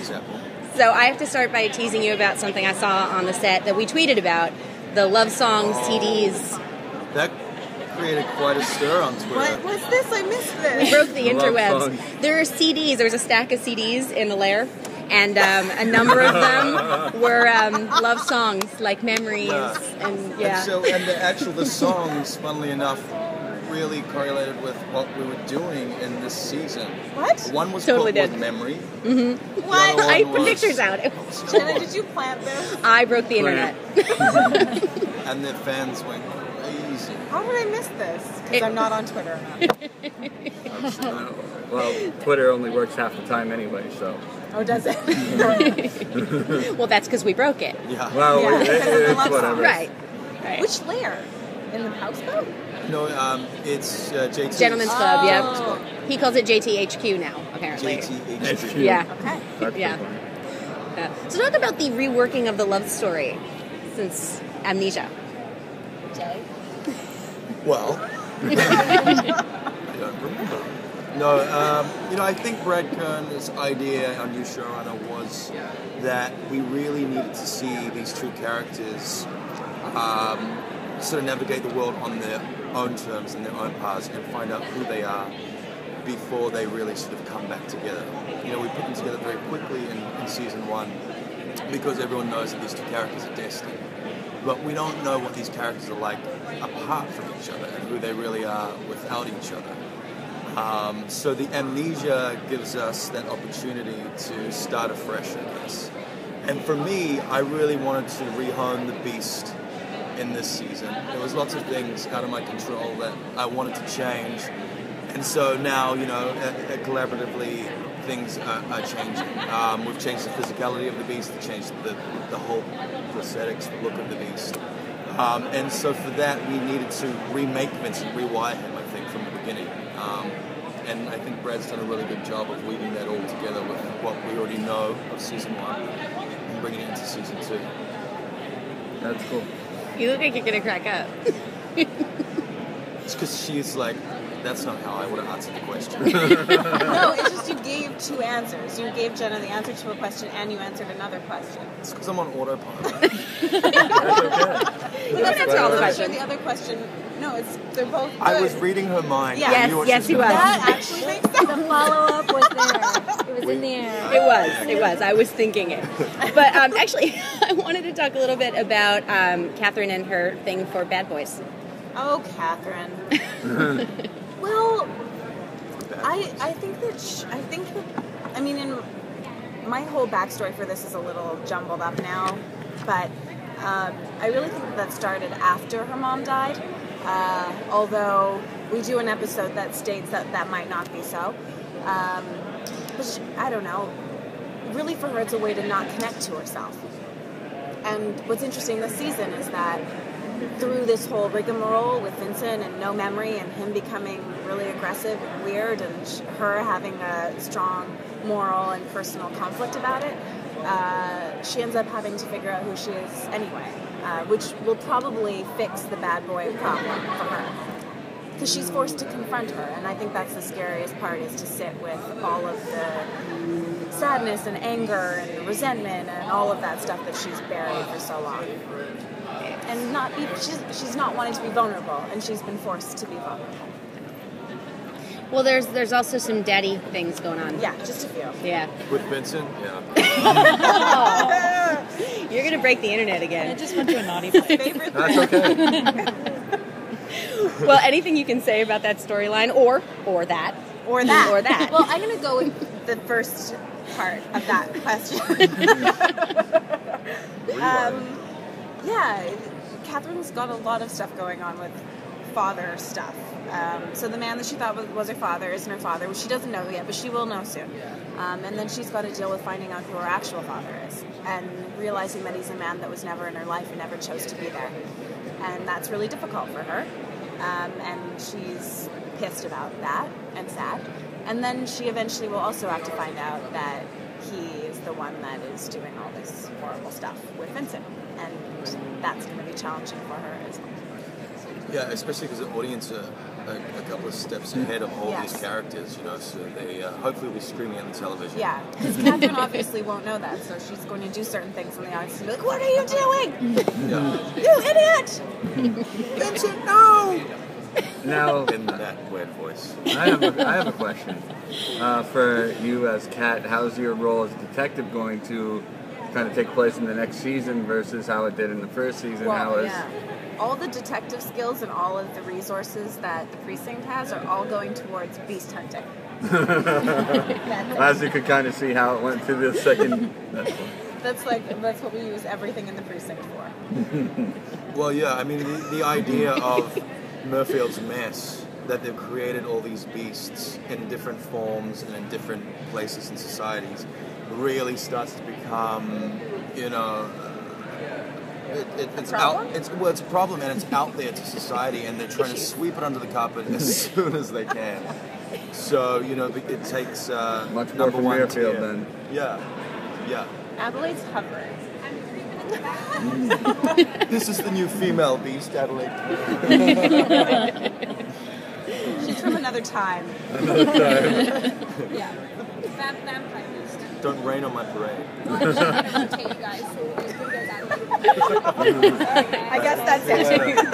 example. So I have to start by teasing you about something I saw on the set that we tweeted about, the love song CDs. That created quite a stir on Twitter. What's this? I missed this. We broke the interwebs. There are CDs. There was a stack of CDs in the lair, and a number of them were love songs, like Memories, and the songs, funnily enough, really correlated with what we were doing in this season. What? One was totally called did. Memory. Mm-hmm. What? I put pictures out. Jenna, did you plant this? I broke the internet. And the fans went crazy. How did I miss this? Because I'm not on Twitter enough. Well, Twitter only works half the time anyway, so. Oh, does it? Well, that's because we broke it. Yeah. Well, because of the it's love whatever. song. Right. Which layer? In the houseboat? No, it's JT. Gentlemen's Club, yeah. He calls it JTHQ now, apparently. JTHQ. Yeah. Okay. That's Yeah. pretty funny. So talk about the reworking of the love story since Amnesia. Jay? Well, I don't remember. No, I think Brad Kern's idea, our new showrunner, was that we really needed to see these two characters sort of navigate the world on their own terms and their own paths and find out who they are before they really sort of come back together. We put them together very quickly in season 1 because everyone knows that these two characters are destined. But we don't know what these characters are like apart from each other and who they really are without each other. So the Amnesia gives us that opportunity to start afresh, I guess. And for me, I really wanted to rehome the Beast in this season. There was lots of things out of my control that I wanted to change. And so now, collaboratively, things are changing. We've changed the physicality of the Beast, we've changed the whole prosthetics, the look of the Beast. And so for that, we needed to remake Vincent, rewire him, I think, from the beginning. And I think Brad's done a really good job of weaving that all together with what we already know of season 1 and bringing it into season 2. That's cool. You look like you're going to crack up. It's because she's like, that's not how I would have answered the question. No, it's just you gave two answers. You gave Jenna the answer to a question and you answered another question. It's because I'm on autopilot. That's okay. You can answer all the the questions. The other question, no, they're both good. I was reading her mind. Yeah. I knew what Yes, she was you gonna was. That actually makes sense. The follow-up was there. It was in the air. It was. I was thinking it. But actually, I wanted to talk a little bit about Catherine and her thing for Bad Boys. Oh, Catherine. Well, I think that in my whole backstory for this is a little jumbled up now, but I really think that started after her mom died. Although we do an episode that states that might not be so. But I don't know. Really, for her, it's a way to not connect to herself. And what's interesting this season is that through this whole rigmarole with Vincent and no memory and him becoming really aggressive and weird and her having a strong moral and personal conflict about it, she ends up having to figure out who she is anyway, which will probably fix the bad boy problem for her. Because she's forced to confront her, and I think that's the scariest part, is to sit with all of the sadness and anger and resentment and all of that stuff that she's buried for so long. And she's not wanting to be vulnerable, and she's been forced to be vulnerable. Well, there's also some daddy things going on. Yeah, just a few. Yeah. With Vincent? Yeah. You're going to break the internet again. It just went to a naughty place. Favorite That's okay. Well, anything you can say about that storyline or that. Or that. Or that. Well, I'm going to go with the first part of that question. Yeah, Catherine's got a lot of stuff going on with father stuff. So the man that she thought was her father isn't her father, which she doesn't know yet, but she will know soon. And then she's got to deal with finding out who her actual father is and realizing that he's a man that was never in her life and never chose to be there. And that's really difficult for her. And she's pissed about that and sad. And then she eventually will also have to find out that he is the one that is doing all this horrible stuff with Vincent. And that's going to be challenging for her as well. Yeah, especially because the audience are a couple of steps ahead of all Yes. these characters, you know, so they hopefully will be streaming on the television. Yeah, because Catherine obviously won't know that, so she's going to do certain things in the audience and be like, "What are you doing? Yeah. You idiot!" Vincent, no! Now, In that weird voice. I have a question. For you as Kat, how's your role as a detective going to kind of take place in the next season versus how it did in the first season? Well, yeah. All the detective skills and all of the resources that the precinct has are all going towards beast hunting. As you could kind of see how it went through the second. That's what we use everything in the precinct for. Well, yeah, I mean, the idea of Murfield's mess, that they've created all these beasts in different forms and in different places and societies, really starts to become, you know, it's problem? out. It's a problem, and it's out there to society, and they're trying to sweep it under the carpet as soon as they can. So, you know, it takes Much more number from one Muirfield tier. then. Yeah, yeah. Adelaide's hovering. This is the new female beast, Adelaide. She's from another time. Another time. Yeah. Vampire beast. Don't rain on my parade. I guess that's it.